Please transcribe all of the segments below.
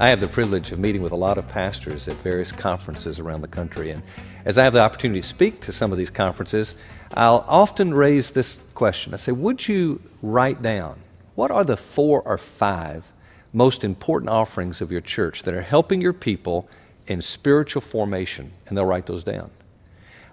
I have the privilege of meeting with a lot of pastors at various conferences around the country, and as I have the opportunity to speak to some of these conferences, I'll often raise this question. I say, would you write down what are the 4 or 5 most important offerings of your church that are helping your people in spiritual formation? And they'll write those down.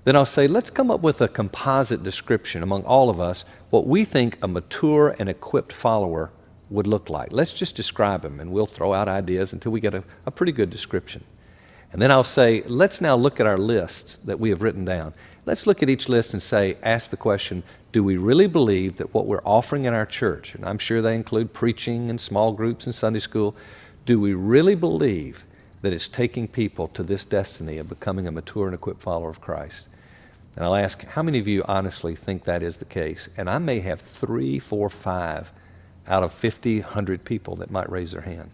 Then I'll say, let's come up with a composite description among all of us what we think a mature and equipped follower would look like. Let's just describe them, and we'll throw out ideas until we get a pretty good description. And then I'll say, let's now look at our lists that we have written down. Let's look at each list and ask the question, do we really believe that what we're offering in our church, and I'm sure they include preaching and small groups and Sunday school, do we really believe that it's taking people to this destiny of becoming a mature and equipped follower of Christ? And I'll ask, how many of you honestly think that is the case? And I may have 3, 4, 5 out of 50, 100 people that might raise their hand.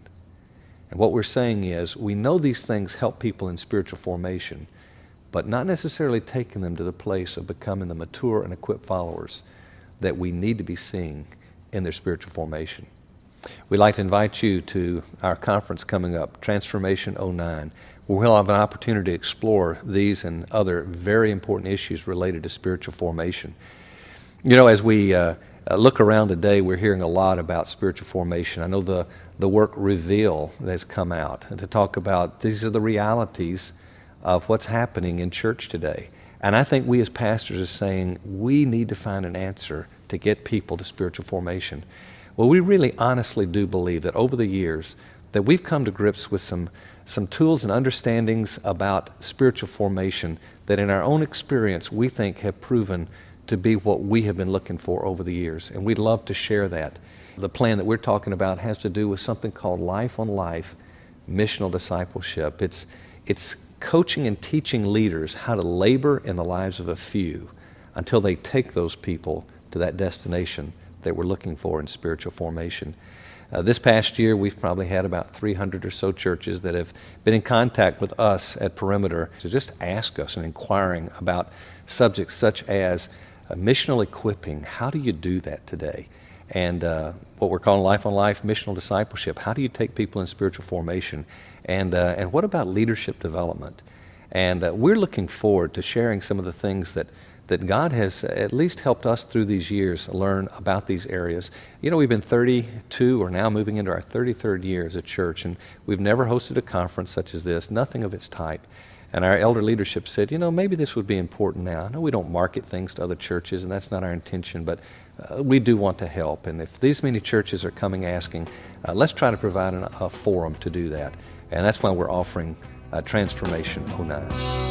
And what we're saying is, we know these things help people in spiritual formation, but not necessarily taking them to the place of becoming the mature and equipped followers that we need to be seeing in their spiritual formation. We'd like to invite you to our conference coming up, Transformation 09, where we'll have an opportunity to explore these and other very important issues related to spiritual formation. You know, as we look around today, we're hearing a lot about spiritual formation. I know the work Reveal that's come out and to talk about these are the realities of what's happening in church today. And I think we as pastors are saying we need to find an answer to get people to spiritual formation. Well, we really honestly do believe that over the years that we've come to grips with some tools and understandings about spiritual formation that in our own experience we think have proven to be what we have been looking for over the years. And we'd love to share that. The plan that we're talking about has to do with something called Life on Life missional discipleship. It's coaching and teaching leaders how to labor in the lives of a few until they take those people to that destination that we're looking for in spiritual formation. This past year, we've probably had about 300 or so churches that have been in contact with us at Perimeter to just ask us and inquiring about subjects such as missional equipping. How do you do that today? And what we're calling Life on Life missional discipleship. How do you take people in spiritual formation? And what about leadership development? And we're looking forward to sharing some of the things that God has at least helped us through these years learn about these areas. You know, we've been 32 or now moving into our 33rd year as a church, and we've never hosted a conference such as this, nothing of its type. And our elder leadership said, you know, maybe this would be important now. I know we don't market things to other churches, and that's not our intention, but we do want to help. And if these many churches are coming asking, let's try to provide a forum to do that. And that's why we're offering Transformation 09.